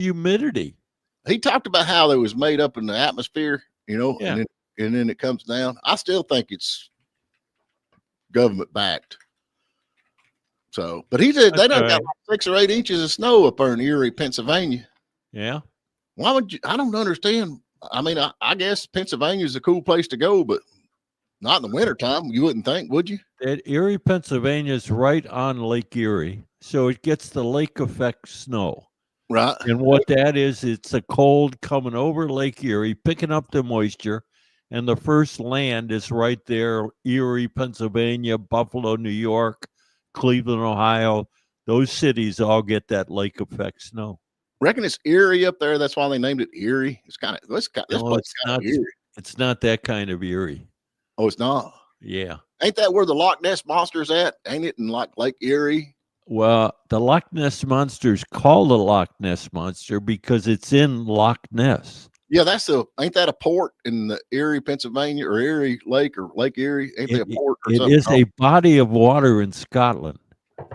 humidity. He talked about how it was made up in the atmosphere, Yeah. and then it comes down. I still think it's government backed. So, but he said they done got like 6 or 8 inches of snow up there in Erie, Pennsylvania. Yeah. Why would you? I don't understand. I mean, I guess Pennsylvania is a cool place to go, but not in the wintertime. You wouldn't think, would you? That Erie, Pennsylvania is right on Lake Erie, so it gets the lake effect snow. Right. And what that is, it's a cold coming over Lake Erie, picking up the moisture, and the first land is right there, Erie, Pennsylvania, Buffalo, New York, Cleveland, Ohio. Those cities all get that lake effect snow. Reckon it's Erie up there. That's why they named it Erie. It's kind of this place it's kind of Erie. It's not that kind of Erie. Oh, it's not. Yeah. Ain't that where the Loch Ness Monster's at? Ain't it in like Lake Erie? Well, the Loch Ness Monster's called the Loch Ness Monster because it's in Loch Ness. Yeah, ain't that a port in the Erie, Pennsylvania, or Erie Lake or Lake Erie? Ain't there a port or something? It is a body of water in Scotland.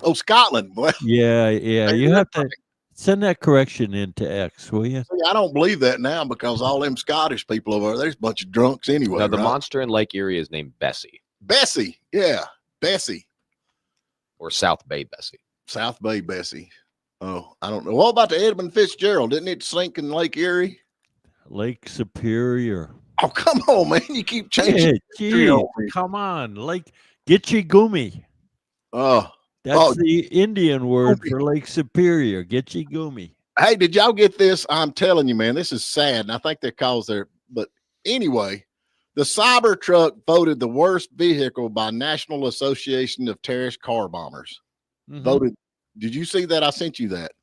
Oh, Scotland. Well, yeah. You have to send that correction into X, will you? See, I don't believe that now because all them Scottish people over there, there's a bunch of drunks anyway. No, the monster in Lake Erie is named Bessie. Bessie. Yeah, Bessie. Or South Bay Bessie. South Bay Bessie. Oh, I don't know. What about the Edmund Fitzgerald? Didn't it sink in Lake Erie? Lake Superior. Oh, come on, man. You keep changing. Yeah, come on. Lake Gitchigumi. Oh. That's the Indian word for Lake Superior. Gitchigumi. Hey, did y'all get this? I'm telling you, man, this is sad. And I think that calls there. But anyway, the Cybertruck voted the worst vehicle by National Association of Terrorist Car Bombers. Voted. Did you see that? I sent you that.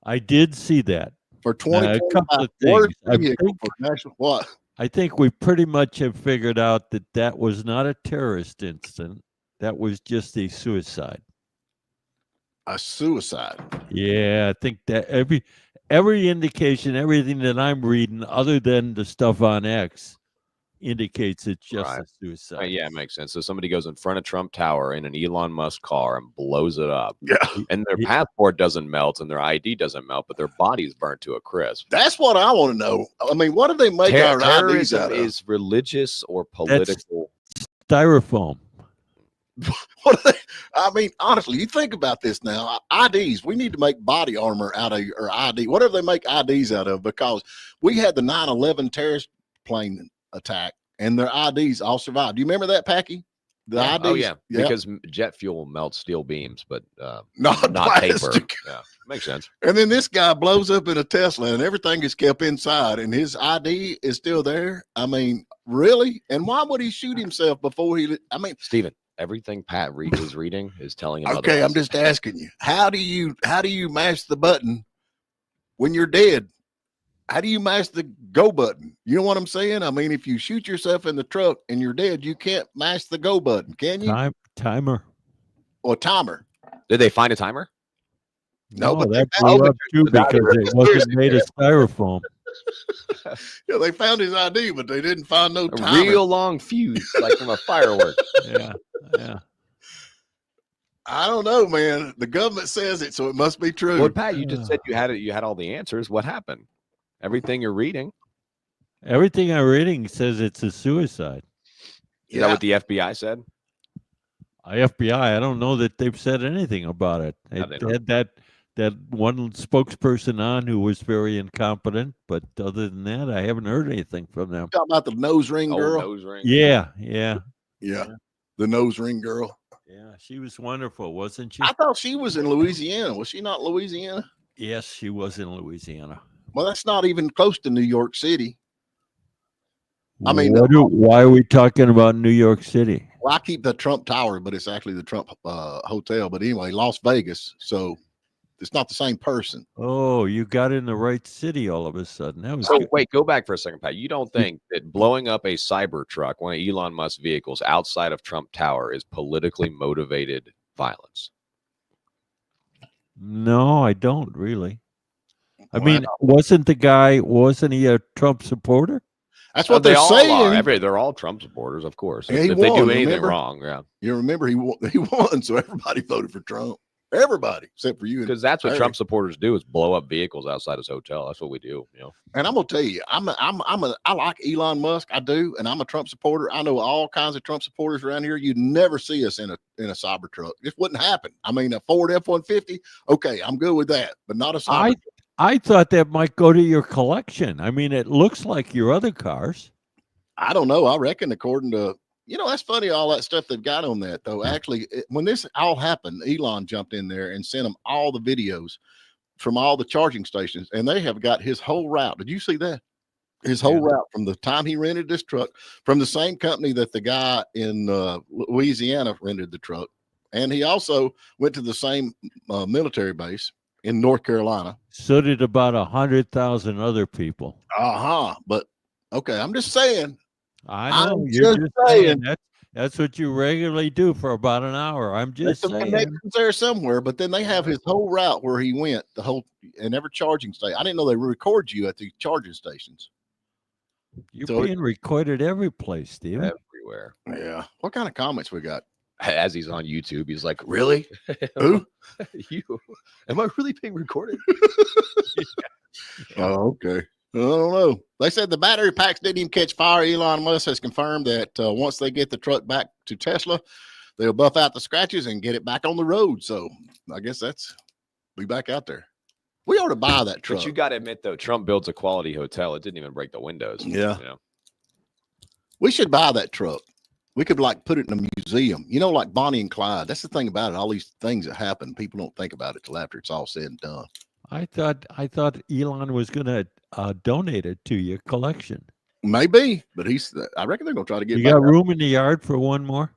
I did see that. For 2025, worst vehicle for national what? I think we pretty much have figured out that was not a terrorist incident. That was just a suicide. A suicide. Yeah, I think that every indication, everything that I'm reading, other than the stuff on X, indicates it's just a suicide. Yeah, it makes sense. So somebody goes in front of Trump Tower in an Elon Musk car and blows it up. Yeah. And their passport doesn't melt and their ID doesn't melt, but their body's burnt to a crisp. That's what I want to know. I mean, what do they make our IDs out of? Is religious or political? That's styrofoam. What are they? I mean, honestly, you think about this now. IDs, we need to make body armor out of or ID, whatever they make IDs out of, because we had the 9/11 terrorist plane attack and their IDs all survived. Do you remember that, Packy? The IDs? Oh, yeah, because jet fuel melts steel beams, but not paper. Yeah, makes sense. And then this guy blows up in a Tesla and everything is kept inside and his ID is still there. I mean, really? And why would he shoot himself before Steven, everything Pat is reading is telling him. Okay, I'm just asking you, how do you mash the button when you're dead? How do you mash the go button? You know what I'm saying? I mean, if you shoot yourself in the truck and you're dead, you can't mash the go button, can you? Timer. Or timer. Did they find a timer? No, but that blew up too because it wasn't made of styrofoam. Yeah, they found his ID, but they didn't find no timer. A real long fuse, like from a firework. Yeah. I don't know, man. The government says it, so it must be true. Well, Pat, you just said you had all the answers. What happened? Everything you're reading. Everything I'm reading says it's a suicide. Is that what the FBI said? FBI, I don't know that they've said anything about it. They had that one spokesperson on who was very incompetent, but other than that, I haven't heard anything from them. Talking about the nose ring girl? Nose ring. Yeah. The nose ring girl. Yeah, she was wonderful, wasn't she? I thought she was in Louisiana. Was she not Louisiana? Yes, she was in Louisiana. Well, that's not even close to New York City. I mean, why are we talking about New York City? Well, I keep the Trump Tower, but it's actually the Trump Hotel. But anyway, Las Vegas. So it's not the same person. Oh, you got in the right city all of a sudden. That was so. Wait, go back for a second, Pat. You don't think that blowing up a Cybertruck, one of Elon Musk's vehicles, outside of Trump Tower is politically motivated violence? No, I don't really. I mean, wasn't he a Trump supporter? That's what they're saying. They're all Trump supporters, of course. Yeah, if they do anything wrong, You remember he won, so everybody voted for Trump. Everybody except for you. Because that's what Harry. Trump supporters do is blow up vehicles outside his hotel. That's what we do. You know. And I'm gonna tell you, I like Elon Musk. I do, and I'm a Trump supporter. I know all kinds of Trump supporters around here. You'd never see us in a cyber truck. This wouldn't happen. I mean, a Ford F-150. Okay, I'm good with that, but not a cyber. I thought that might go to your collection. I mean, it looks like your other cars. I don't know. I reckon, according to that's funny. All that stuff they've got on that though. Actually, when this all happened, Elon jumped in there and sent them all the videos from all the charging stations, and they have got his whole route. Did you see that? His whole route from the time he rented this truck from the same company that the guy in Louisiana rented the truck. And he also went to the same military base in North Carolina. So did about 100,000 other people. But okay, I'm just saying. I know. You're just saying that's what you regularly do for about an hour. I'm just saying. Connections there somewhere, but then they have his whole route where he went, and every charging station. I didn't know they record you at the charging stations. You're being recorded every place, Steven. Everywhere. Yeah. What kind of comments we got? As he's on YouTube, he's like, "Really? Who? You? Am I really being recorded?" Oh, okay. I don't know. They said the battery packs didn't even catch fire. Elon Musk has confirmed that once they get the truck back to Tesla, they'll buff out the scratches and get it back on the road. So I guess be back out there. We ought to buy that truck. But you got to admit, though, Trump builds a quality hotel. It didn't even break the windows. Yeah. You know? We should buy that truck. We could put it in a museum, like Bonnie and Clyde. That's the thing about it. All these things that happen, people don't think about it till after it's all said and done. I thought Elon was going to donate it to your collection. Maybe, but I reckon they're going to try to get. You got room in the yard for one more?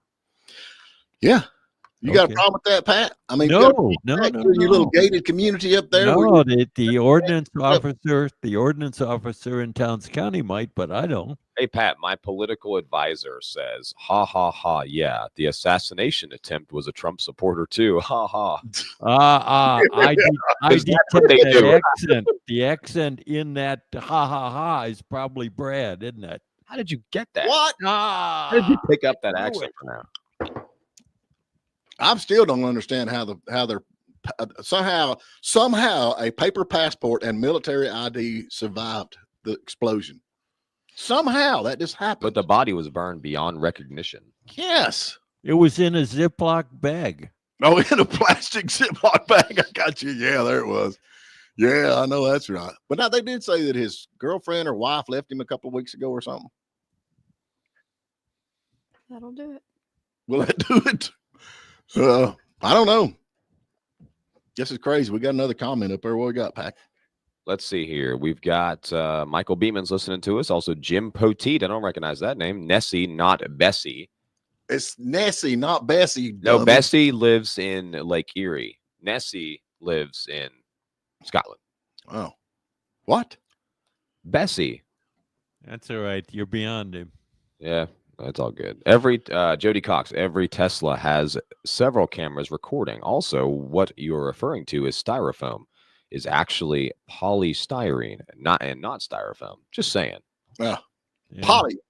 Yeah. You got a problem with that, Pat? I mean, no. Your little gated community up there. No, the ordinance officer in Towns County might, but I don't. Hey, Pat, my political advisor says, ha, ha, ha, yeah, the assassination attempt was a Trump supporter too. Ha, ha. I detect that accent. The accent in that ha, ha, ha is probably Brad, isn't it? How did you get that? What? How did you pick up that accent for now? I still don't understand how they're somehow a paper passport and military ID survived the explosion. Somehow that just happened. But the body was burned beyond recognition. Yes. It was in a Ziploc bag. Oh, in a plastic Ziploc bag. I got you. Yeah, there it was. Yeah, I know that's right. But now they did say that his girlfriend or wife left him a couple of weeks ago or something. That'll do it. Will that do it? I don't know. Guess it's crazy. We got another comment up there. What we got, Pack? Let's see here. We've got Michael Beeman's listening to us. Also, Jim Poteet. I don't recognize that name. Nessie, not Bessie. It's Nessie, not Bessie. No, Bessie lives in Lake Erie. Nessie lives in Scotland. Oh. What? Bessie. That's all right. You're beyond him. Yeah, that's all good. Jody Cox, every Tesla has several cameras recording. Also, what you're referring to is styrofoam. Is actually polystyrene, not styrofoam. Just saying. Yeah.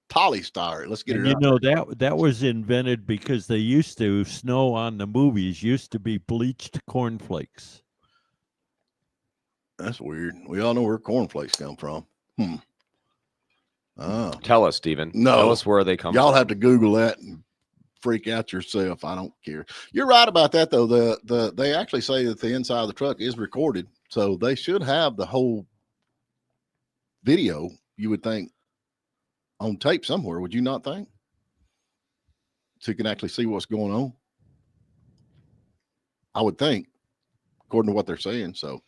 Polystyrene. Let's get it. You know that was invented because they used to snow on the movies used to be bleached cornflakes. That's weird. We all know where cornflakes come from. Tell us, Steven. No, tell us where they come. Y'all from. have to Google that and freak out yourself. I don't care. You're right about that though. They actually say that the inside of the truck is recorded, so they should have the whole video. You would think on tape somewhere. Would you not think? So you can actually see what's going on. I would think, according to what they're saying. So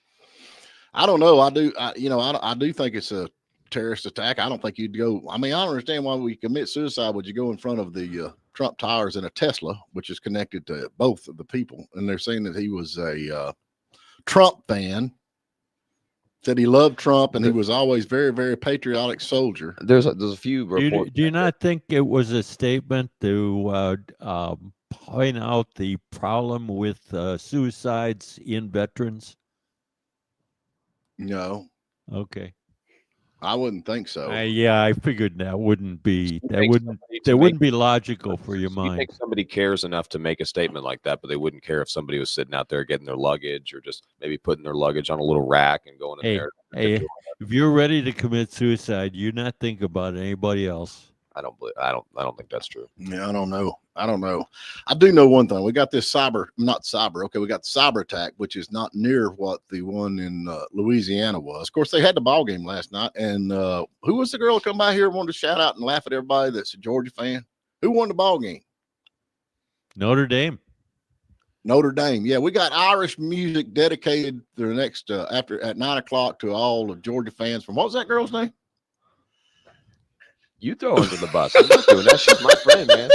I don't know. I do think it's a terrorist attack. I don't think you'd go. I mean, I don't understand why we commit suicide. Would you go in front of the Trump towers in a Tesla, which is connected to both of the people? And they're saying that he was a Trump fan, said he loved Trump, and he was always very, very patriotic soldier. There's a few reports. Do you not think it was a statement to point out the problem with suicides in veterans? No. Okay. I wouldn't think so. Yeah, I figured that wouldn't be logical for your You mind. think somebody cares enough to make a statement like that, but they wouldn't care if somebody was sitting out there getting their luggage or just maybe putting their luggage on a little rack and going in there. Hey, if you're ready to commit suicide, you not think about anybody else. I don't think that's true. Yeah, I don't know. I do know one thing. We got this we got the cyber attack, which is not near what the one in Louisiana was. Of course, they had the ball game last night. And who was the girl who come by here and wanted to shout out and laugh at everybody that's a Georgia fan? Who won the ball game? Notre Dame. Yeah, we got Irish music dedicated to the next at 9:00 to all the Georgia fans from, what was that girl's name? You throw under the bus. I'm not doing that. She's my friend, man.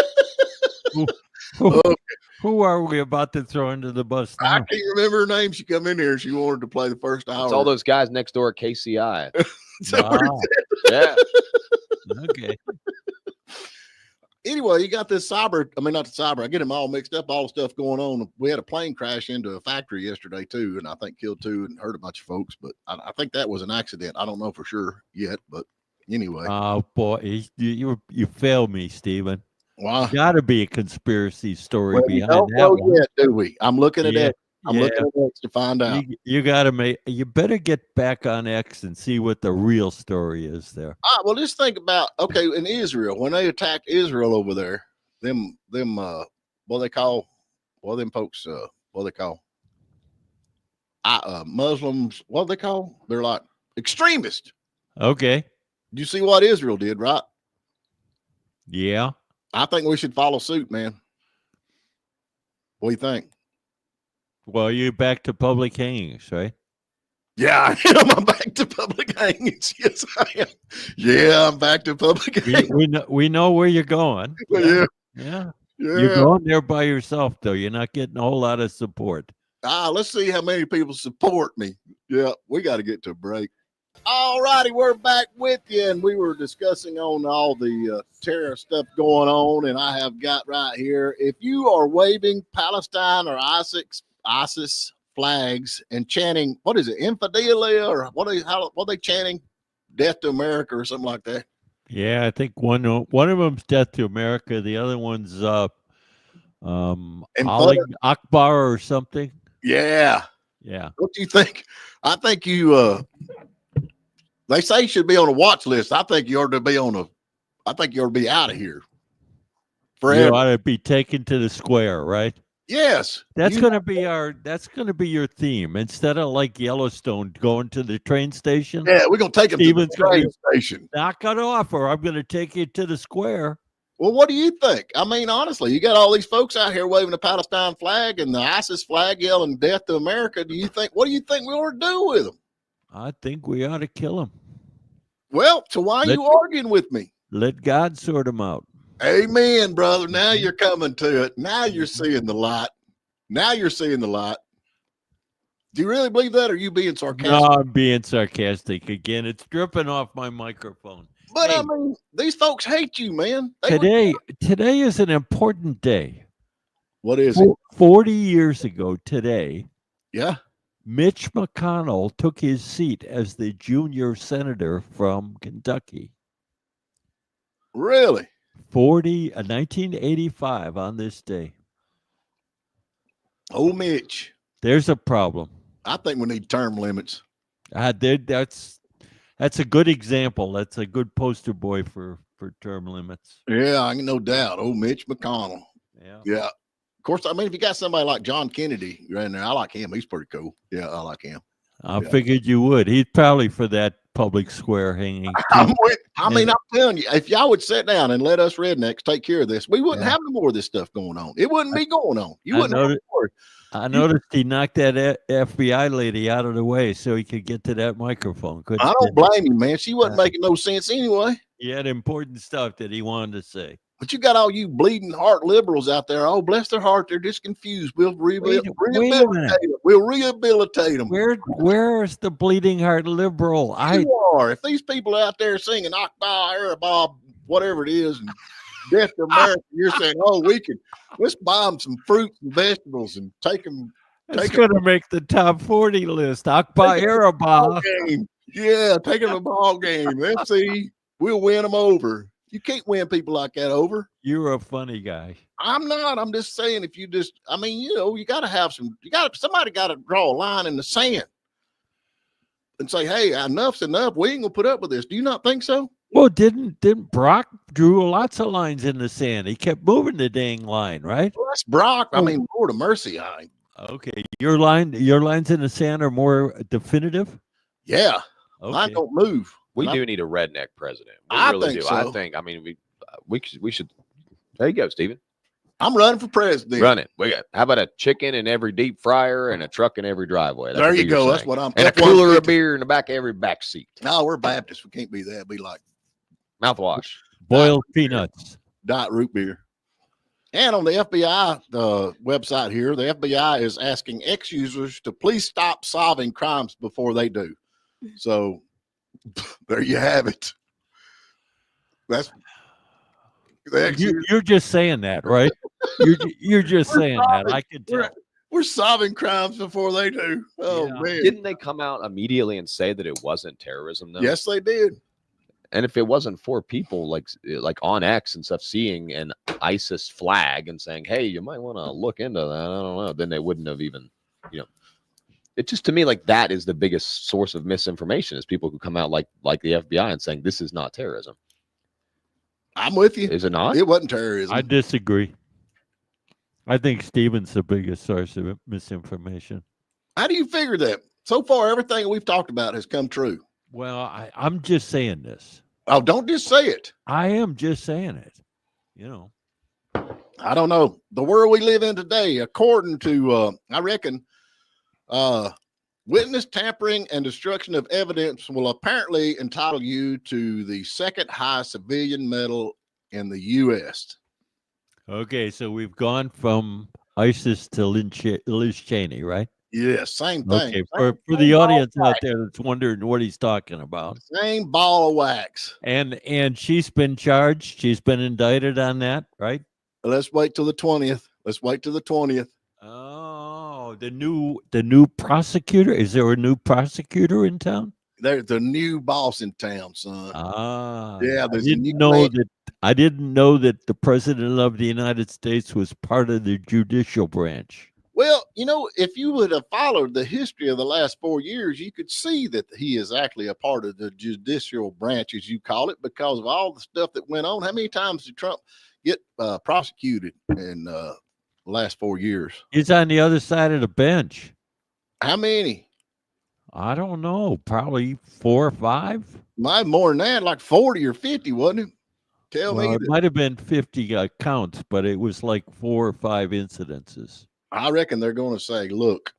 Who are we about to throw under the bus now? I can't remember her name. She come in here and she wanted to play the first hour. It's all those guys next door at KCI. Yeah. Okay. Anyway, you got this not the cyber. I get them all mixed up, all the stuff going on. We had a plane crash into a factory yesterday too, and I think killed 2 and hurt a bunch of folks. But I think that was an accident. I don't know for sure yet, but anyway. Oh boy, you failed me, Steven. Why? Got to be a conspiracy story behind that one. Yet, do we? I'm looking at it. I'm looking at X to find out. You better get back on X and see what the real story is there. All right, well, just think about, in Israel, when they attacked Israel over there, them Muslims, they're like extremists. Okay. You see what Israel did, right? Yeah. I think we should follow suit, man. What do you think? Well, you're back to public hangings, right? Yeah, I am. I'm back to public hangings. Yes, I am. Yeah, I'm back to public hangings. We know where you're going. Yeah. You're going there by yourself, though. You're not getting a whole lot of support. Let's see how many people support me. Yeah, we got to get to a break. All righty, we're back with you, and we were discussing on all the terror stuff going on, and I have got right here, if you are waving Palestine or ISIS flags and chanting, what is it, infidelia, or what are they chanting, death to America or something like that? Yeah, I think one of them's death to America, the other one's Akbar or something. Yeah. What do you think? I think they say you should be on a watch list. I think you ought to be out of here forever. You ought to be taken to the square, right? Yes. That's going to be your theme. Instead of like Yellowstone going to the train station. Yeah, we're going to take him to the train station. Knock it off, or I'm going to take you to the square. Well, what do you think? I mean, honestly, you got all these folks out here waving the Palestine flag and the ISIS flag yelling death to America. What do you think we ought to do with them? I think we ought to kill them. Well, so why are you arguing with me? Let God sort them out. Amen, brother. Now you're coming to it. Now you're seeing the light. Do you really believe that, or are you being sarcastic? No, I'm being sarcastic again. It's dripping off my microphone. But hey, I mean, these folks hate you, man. Today is an important day. What is it? 40 years ago today. Yeah. Mitch McConnell took his seat as the junior senator from Kentucky. Really? 1985 on this day. Oh, Mitch. There's a problem. I think we need term limits. That's a good example. That's a good poster boy for term limits. Yeah, no doubt. Oh, Mitch McConnell. Yeah. Of course, I mean, if you got somebody like John Kennedy right in there, I like him. He's pretty cool. Yeah, I like him. I figured you would. He's probably for that public square hanging. I'm telling you, if y'all would sit down and let us rednecks take care of this, we wouldn't have no more of this stuff going on. It wouldn't be going on. I noticed he knocked that FBI lady out of the way so he could get to that microphone. I don't blame you, man. She wasn't making no sense anyway. He had important stuff that he wanted to say. But you got all you bleeding heart liberals out there. Oh, bless their heart. They're just confused. We'll rehabilitate them. Where's the bleeding heart liberal? You are. If these people out there singing Akbar, Bob, whatever it is, and death to America, you're saying, let's buy them some fruits and vegetables and take them. It's going to make the top 40 list. Akbar Arabah. Yeah, taking a ball game. Let's see. We'll win them over. You can't win people like that over. You're a funny guy. I'm not. I'm just saying, if you just, I mean, you got to have somebody got to draw a line in the sand and say, hey, enough's enough. We ain't gonna put up with this. Do you not think so? Well, didn't Brock drew lots of lines in the sand? He kept moving the dang line, right? Well, that's Brock. I mean, Lord of mercy. Okay, your lines in the sand are more definitive. Yeah, Okay. mine don't move. We do need a redneck president. We I really think do. so. I think. I mean, we should. There you go, Steven. I'm running for president. Run it. How about a chicken in every deep fryer and a truck in every driveway? There you go. That's what I'm. And a cooler of beer in the back of every back seat. No, we're Baptists. We can't be that. Be like Mouthwash. Boiled peanuts. Diet root beer. And on the FBI website here, the FBI is asking ex-users to please stop solving crimes before they do. So there you have it. You're just saying that, right? You're just saying that. I can tell. We're solving crimes before they do. Oh, Yeah. man. Didn't they come out immediately and say that it wasn't terrorism, though? Yes, they did. And if it wasn't for people like on X and stuff seeing an ISIS flag and saying, hey, you might want to look into that, I don't know, then they wouldn't have even, it just, to me, like, that is the biggest source of misinformation, is people who come out like the FBI and saying this is not terrorism. I'm with you. Is it not? It wasn't terrorism. I disagree. I think Steven's the biggest source of misinformation. How do you figure that? So far, everything we've talked about has come true. Well, I'm just saying this. Oh, don't just say it. I am just saying it. I don't know. The world we live in today, according to, I reckon, witness tampering and destruction of evidence will apparently entitle you to the second highest civilian medal in the U.S. Okay, so we've gone from ISIS to Liz Cheney, right? Yeah, same thing. Okay, for the audience out there that's wondering what he's talking about. Same ball of wax. And she's been charged. She's been indicted on that, right? Let's wait till the 20th. Oh, the new prosecutor. Is there a new prosecutor in town? There's the new boss in town, son. Yeah, I didn't know that the president of the United States was part of the judicial branch. Well, if you would have followed the history of the last 4 years, you could see that he is actually a part of the judicial branch, as you call it, because of all the stuff that went on. How many times did Trump get prosecuted in the last 4 years? He's on the other side of the bench. How many? I don't know. Probably 4 or 5. Might more than that, like 40 or 50, wasn't it? Tell me. It might have been 50 counts, but it was like 4 or 5 incidences. I reckon they're going to say, look,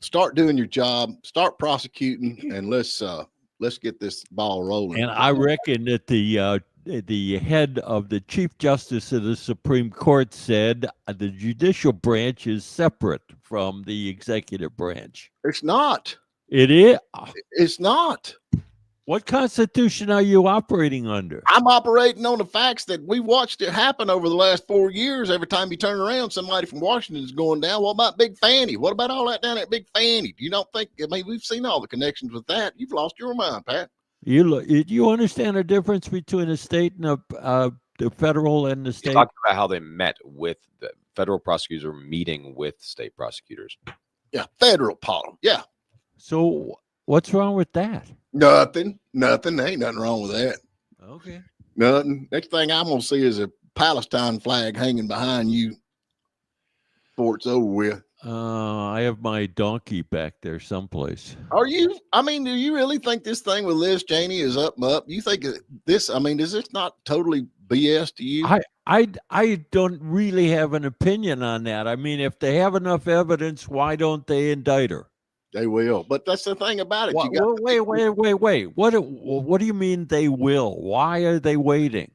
start doing your job, start prosecuting, and let's get this ball rolling. And I reckon that the head of the Chief Justice of the Supreme Court said the judicial branch is separate from the executive branch. It's not. It is. It's not. What constitution are you operating under? I'm operating on the facts that we watched it happen over the last 4 years. Every time you turn around, somebody from Washington is going down. What about Big Fanny? What about all that down at Big Fanny? Do you don't think? I mean, we've seen all the connections with that. You've lost your mind, Pat. You understand the difference between a state and the federal and the state? He's talking about how they met with the federal prosecutors, meeting with state prosecutors. Yeah, federal problem. Yeah. So what's wrong with that? Nothing. There ain't nothing wrong with that. Okay. Nothing. Next thing I'm gonna see is a Palestine flag hanging behind you before it's over with. I have my donkey back there someplace. Are you? I mean, do you really think this thing with Liz Cheney is up? You think this? I mean, is this not totally BS to you? I don't really have an opinion on that. I mean, if they have enough evidence, why don't they indict her? They will, but that's the thing about it. Wait. What do you mean they will? Why are they waiting?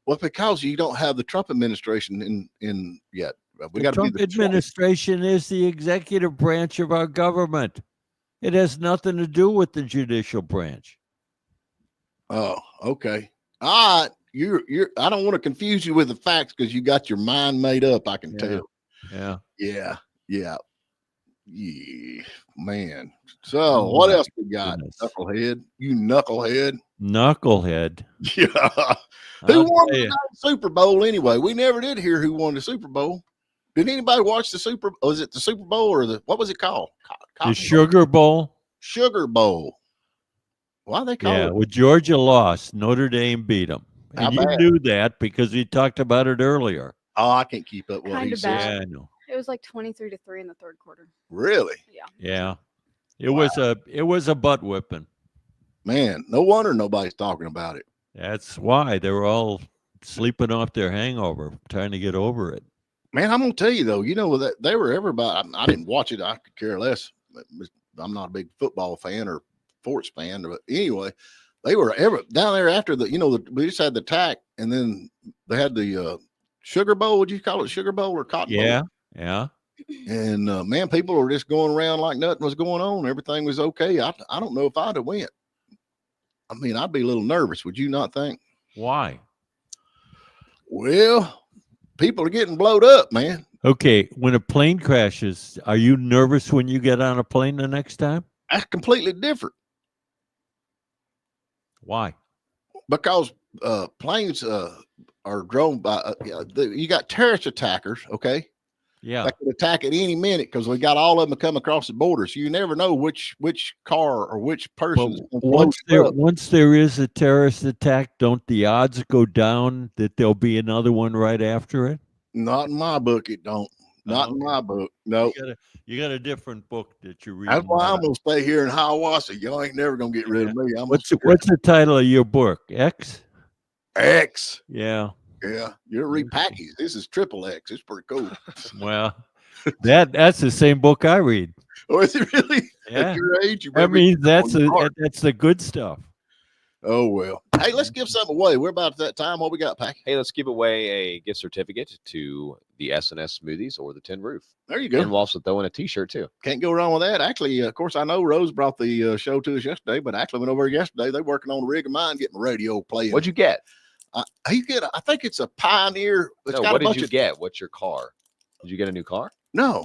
Well, because you don't have the Trump administration in yet. The Trump administration is the executive branch of our government. It has nothing to do with the judicial branch. Oh, okay. All right. I don't want to confuse you with the facts because you got your mind made up. I can tell. Yeah. Yeah. Yeah, man. So Oh, what my else we got? goodness. Knucklehead. You knucklehead. Knucklehead. Yeah. Who I'll won tell the you. Super Bowl anyway? We never did hear who won the Super Bowl. Did anybody watch the Super? Was it the Super Bowl or what was it called? The Sugar Bowl. Sugar Bowl. Why they call Yeah, it? well, Georgia lost. Notre Dame beat them. How And you bad? knew that because we talked about it earlier. Oh, I can't keep up what Kinda he said. bad. Yeah, I know. It was like 23-3 in the third quarter. Really? Yeah. Yeah. It was a butt whipping. Man, no wonder nobody's talking about it. That's why they were all sleeping off their hangover, trying to get over it. Man, I'm gonna tell you though, you know that they were everybody. I didn't watch it. I could care less. I'm not a big football fan or sports fan, but anyway, they were ever down there after we just had the tack, and then they had the Sugar Bowl. Would you call it Sugar Bowl or Cotton Bowl? Yeah, yeah. And man, people were just going around like nothing was going on. Everything was okay. I don't know if I'd have went. I mean, I'd be a little nervous. Would you not think? Why? Well, people are getting blowed up, man. Okay, when a plane crashes, are you nervous when you get on a plane the next time? That's completely different Why? because planes are drone by. You got terrorist attackers, okay? Yeah. That could attack at any minute because we got all of them come across the border. So you never know which car or which person. But once there is a terrorist attack, don't the odds go down that there'll be another one right after it? Not in my book, it don't. Not in my book. No. You got a different book that you read. That's why I'm gonna stay here in Hiawassee. Y'all ain't never gonna get rid of me. What's the title of your book? X? X? Yeah. Yeah, you're repackaged. This is triple X. It's pretty cool. Well, that's the same book I read. Oh, is it really? Yeah. At your age, you I better mean, be that's on your heart. the good stuff. Oh well. Hey, let's give something away. We're about that time. What we got, Packy? Hey, let's give away a gift certificate to the S&S Smoothies or the Tin Roof. There you go. And we'll also throw in a T-shirt too. Can't go wrong with that. Actually, of course, I know Rose brought the show to us yesterday, but actually went over yesterday. They're working on the rig of mine, getting the radio playing. What'd you get? I think it's a Pioneer. It's No, got what a bunch did you of, get? What's your car? Did you get a new car? No,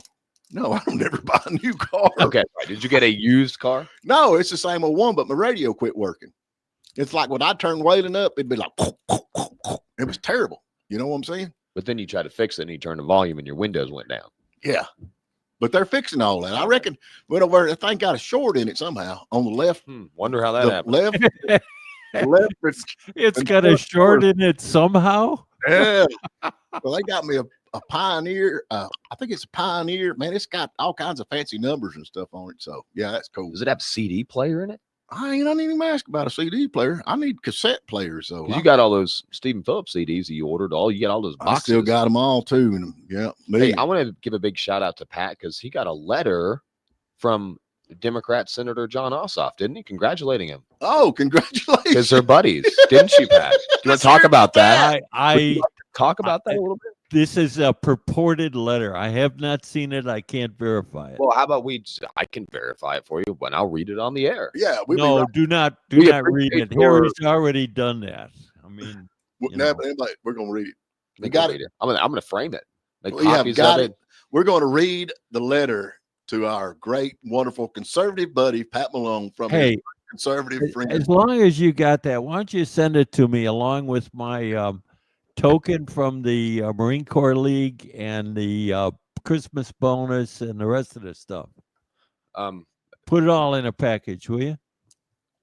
I don't never buy a new car. Okay. Right. Did you get a used car? No, it's the same old one, but my radio quit working. It's like when I turned Waylon up, it'd be like, it was terrible. You know what I'm saying? But then you tried to fix it and you turned the volume and your windows went down. Yeah. But they're fixing all that. I reckon went over. The thing got a short in it somehow on the left. Wonder how that The happened. left. The left. It's got a short in it somehow. Yeah. Well, they got me a Pioneer. I think it's a Pioneer. Man, it's got all kinds of fancy numbers and stuff on it. So yeah, that's cool. Does it have CD player in it? I ain't even ask about a CD player. I need cassette players. So You got all those Steven Phillips CDs that you ordered. You got all those boxes. I still got them all too. And yeah, me. Hey, I want to give a big shout out to Pat because he got a letter from Democrat Senator John Ossoff, didn't he? Congratulating him. Oh, congratulations. Because they're buddies, didn't you, Pat? Do you want to talk about that? Talk about that a little bit? This is a purported letter. I have not seen it. I can't verify it. Well, how about I can verify it for you, but I'll read it on the air. Yeah. Do not We read it. appreciate your- Harry's already done that. I mean, we're going to read it. We got read it. I'm gonna frame it. Make We have copies got of it. We're going to read the letter to our great, wonderful conservative buddy, Pat Malone, from his conservative friend. as long as you got that, why don't you send it to me along with my token from the Marine Corps League and the Christmas bonus and the rest of the stuff. Put it all in a package, will you?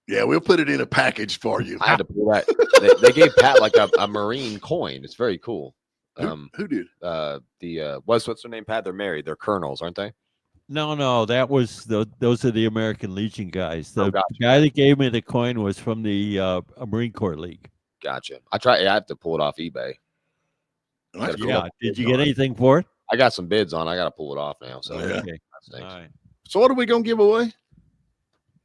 Yeah, we'll put it in a package for you. I had to pull that. They gave Pat like a Marine coin. It's very cool. Who did? What's their name, Pat? They're married. They're colonels, aren't they? No, that was those are the American Legion guys. The gotcha. guy that gave me the coin was from the Marine Corps League. Gotcha. I have to pull it off eBay. That's cool. Yeah. Did you get anything for it? I got some bids on. I got to pull it off now. So Yeah. Okay. that's All nice. right. So what are we going to give away?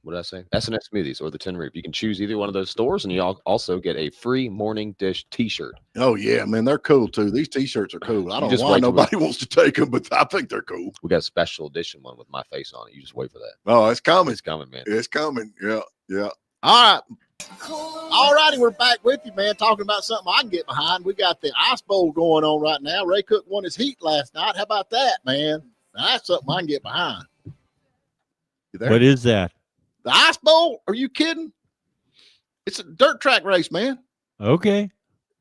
What did I say? S&S Smoothies or the Tin Roof. You can choose either one of those stores, and you also get a free morning dish T-shirt. Oh, yeah, man. They're cool, too. These T-shirts are cool. I don't know just why wait till nobody wants to take them, but I think they're cool. We got a special edition one with my face on it. You just wait for that. Oh, it's coming. It's coming, man. It's coming. Yeah, yeah. All right. All righty, we're back with you, man, talking about something I can get behind. We got the Ice Bowl going on right now. Ray Cook won his heat last night. How about that, man? Now, that's something I can get behind. You there? What is that? The Ice Bowl? Are you kidding? It's a dirt track race, man. Okay.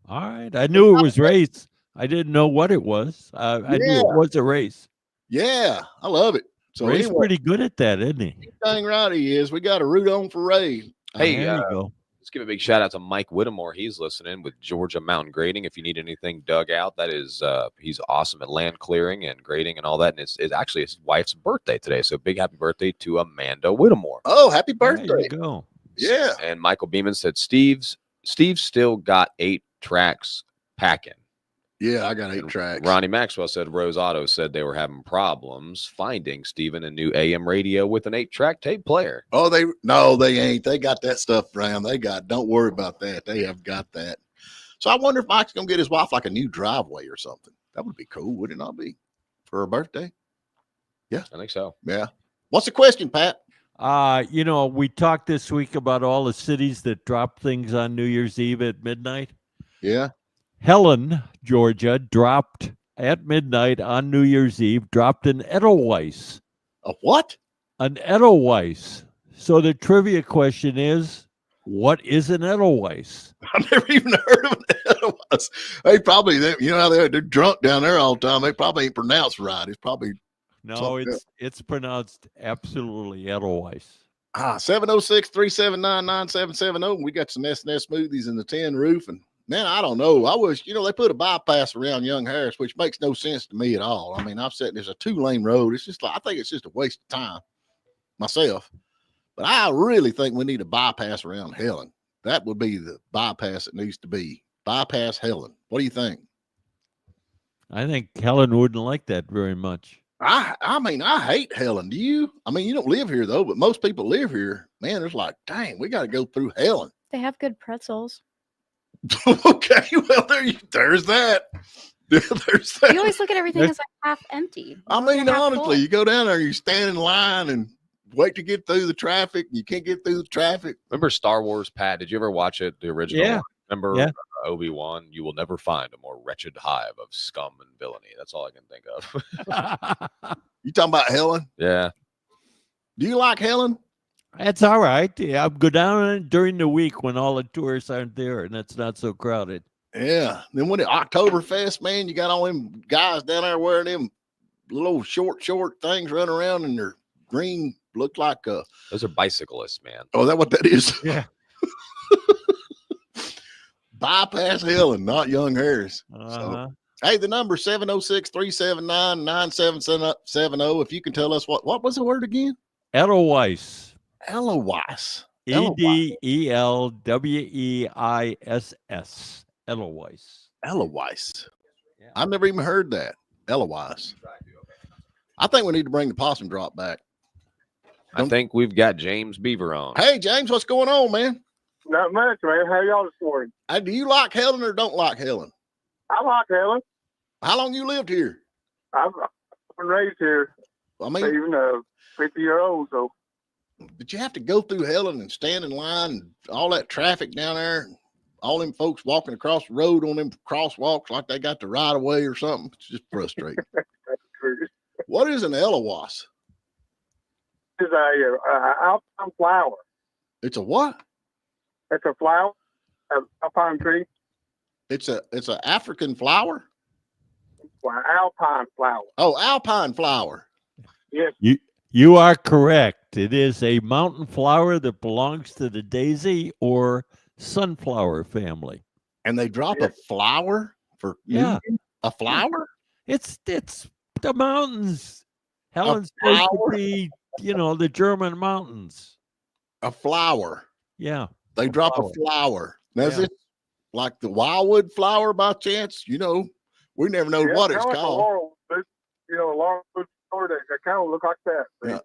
All right. I knew it was race. I didn't know what it was. I knew it was a race. Yeah, I love it. So Ray's anyway, pretty good at that, isn't he? dang right he is. We got to root on for Ray. Hey, there you go. let's give a big shout out to Mike Whittemore. He's listening with Georgia Mountain Grading. If you need anything dug out, that is, he's awesome at land clearing and grading and all that. And it's actually his wife's birthday today. So big happy birthday to Amanda Whittemore. Oh, happy There birthday. you go. Yeah. And Michael Beeman said Steve's still got 8 tracks packing. Yeah, I got 8 tracks. Ronnie Maxwell said Rose Auto said they were having problems finding Steven a new AM radio with an 8-track tape player. Oh, they ain't. They got that stuff around. Don't worry about that. They have got that. So I wonder if Mike's gonna get his wife like a new driveway or something. That would be cool, would it not be? For her birthday? Yeah. I think so. Yeah. What's the question, Pat? We talked this week about all the cities that drop things on New Year's Eve at midnight. Yeah. Helen, Georgia, dropped at midnight on New Year's Eve, dropped an Edelweiss. A what? An Edelweiss. So the trivia question is, what is an Edelweiss? I've never even heard of an Edelweiss. They probably, how they're drunk down there all the time. They probably ain't pronounced right. It's probably No, it's pronounced absolutely Edelweiss. 706-379-9770. We got some S&S smoothies in the tin roof. And man, I don't know. I wish, they put a bypass around Young Harris, which makes no sense to me at all. I mean, I've said there's a 2-lane road. It's just I think it's just a waste of time myself. But I really think we need a bypass around Helen. That would be the bypass it needs to be. Bypass Helen. What do you think? I think Helen wouldn't like that very much. I mean, I hate Helen. Do you? I mean, you don't live here though, but most people live here. Man, it's like, dang, we got to go through Helen. They have good pretzels. Okay, well, there's that. There's that. You always look at everything as like half empty. I mean, Half honestly, full. you go down there, you stand in line and wait to get through the traffic. And you can't get through the traffic. Remember Star Wars, Pat? Did you ever watch it, the original? Yeah. One? Remember Yeah. Obi-Wan? You will never find a more wretched hive of scum and villainy. That's all I can think of. You talking about Helen? Yeah. Do you like Helen? That's all right. Yeah, I'll go down during the week when all the tourists aren't there and it's not so crowded. Yeah. Then when the Oktoberfest, man, you got all them guys down there wearing them little short things running around in their green, look like Those are bicyclists, man. oh, is that what that is? Yeah. Bypass Helen, not Young Harris. Uh-huh. Hey, the number 706-379-9770. If you can tell us what was the word again? Edelweiss. Edelweiss. Edelweiss. Edelweiss. Edelweiss. Yeah. I've never even heard that. Edelweiss. I think we need to bring the possum drop back. I think we've got James Beaver on. Hey, James, what's going on, man? Not much, man. How y'all this morning? Hey, do you like Helen or don't like Helen? I like Helen. How long you lived here? I've been raised here, I mean, even 50-year-old. So did you have to go through Helen and stand in line and all that traffic down there? And all them folks walking across the road on them crosswalks like they got the right of way or something? It's just frustrating. What is an Edelweiss? it's a alpine flower. It's a what? It's a flower, an alpine tree. It's an African flower? Well, alpine flower. Oh, alpine flower. Yes. You are correct. It is a mountain flower that belongs to the daisy or sunflower family. And they drop a flower for Yeah. a flower? It's the mountains. Helen's supposed to flower? be, the German mountains. A flower. Yeah. They drop a flower. Now, is Yeah. it like the wildwood flower by chance? We never know what it's kind of like a called. laurel, but, a laurel flower that kind of look like that. Yeah.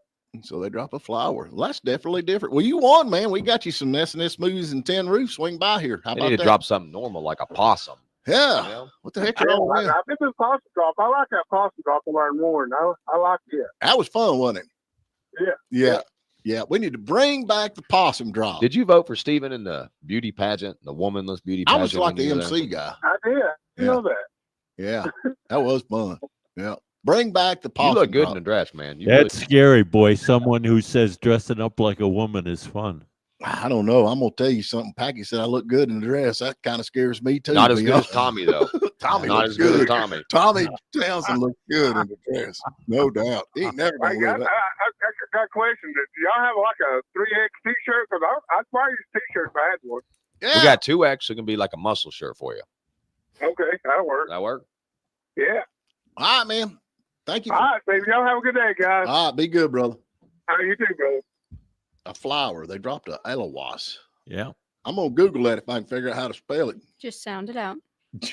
So they drop a flower. Well, that's definitely different. Well, you won, man. We got you some S&S smoothies and tin roof. Swing by here. How They about need to that? drop something normal like a possum. Yeah. You know? What the heck? I've Y'all win? been to the possum drop. I like that possum drop on our morning. I like it. That was fun, wasn't it? Yeah. Yeah. Yeah. We need to bring back the possum drop. Did you vote for Steven in the beauty pageant, the womanless beauty pageant? I was like when the you were there? MC guy. I did. You Yeah. know that. Yeah. That was fun. Yeah. Bring back the You possum look good drop. in a dress, man. You That's scary, boy. Someone who says dressing up like a woman is fun. I don't know. I'm gonna tell you something. Packy said I look good in the dress. That kind of scares me too. not to as be good as honest. Tommy, though. Tommy Not looks as good as good. Tommy. Tommy Townsend looks good in the dress, no doubt. He ain't never I gonna got live a question. Do y'all have like a 3X T-shirt? Because I'd buy you a T-shirt if I had one. Yeah. We got 2X, so it can be like a muscle shirt for you. Okay, that'll work. Does that work? Yeah. All right, man. Thank you. All right, baby. Y'all have a good day, guys. All right, be good, brother. All right, you too, brother. A flower. They dropped a Eloise. Yeah. I'm gonna Google that if I can figure out how to spell it. Just sound it out.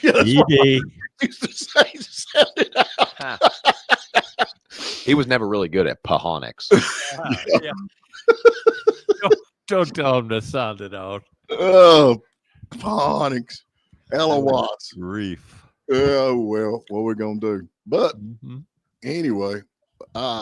Yeah, that's what I ED. used to say. Sound it out. He was never really good at Pahonics. Yeah. Don't tell him to sound it out. Oh, phonics. Eloise. Grief. Oh well, what we gonna do? But Mhm. anyway,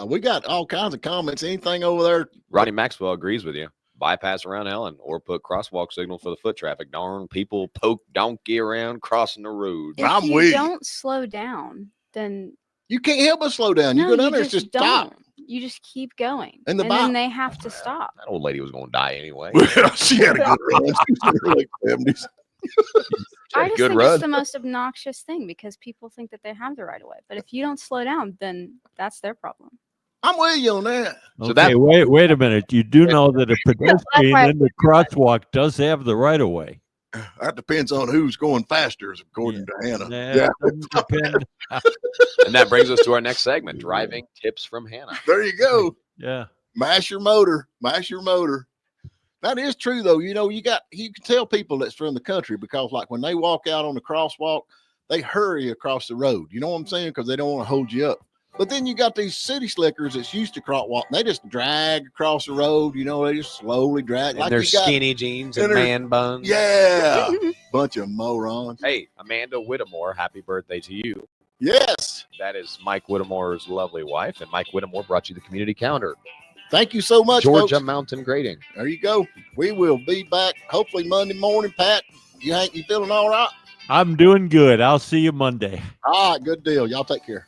we got all kinds of comments. Anything over there? Ronnie Maxwell agrees with you. Bypass around Ellen or put crosswalk signal for the foot traffic. Darn people poke donkey around crossing the road. If I'm you with you. don't slow down, then You can't help but slow down. You no, go down you there, it's just just stop. don't. You just keep going, And the then they have to stop. That old lady was going to die anyway. Well, she had a good run. She was in her late 70s. She had I a just good think run. it's the most obnoxious thing because people think that they have the right of way. But if you don't slow down, then that's their problem. I'm with you on that. So Okay, that- wait a minute. You do know that a pedestrian why- in the crosswalk does have the right of way. That depends on who's going faster, according to Hannah. Nah, it doesn't depend. And that brings us to our next segment, driving tips from Hannah. There you go. Yeah. Mash your motor. Mash your motor. That is true, though. You know, you can tell people that's from the country because, like, when they walk out on the crosswalk, they hurry across the road. You know what I'm saying? Because they don't want to hold you up. But then you got these city slickers that's used to crosswalk. They just drag across the road. You know, they just slowly drag. And their you got, skinny jeans and and their- man buns. yeah, bunch of morons. Hey, Amanda Whittemore, happy birthday to you. Yes. That is Mike Whittemore's lovely wife. And Mike Whittemore brought you the community calendar. Thank you so much, Georgia folks. Mountain Grading. There you go. We will be back hopefully Monday morning. Pat, you feeling all right? I'm doing good. I'll see you Monday. All right, good deal. Y'all take care.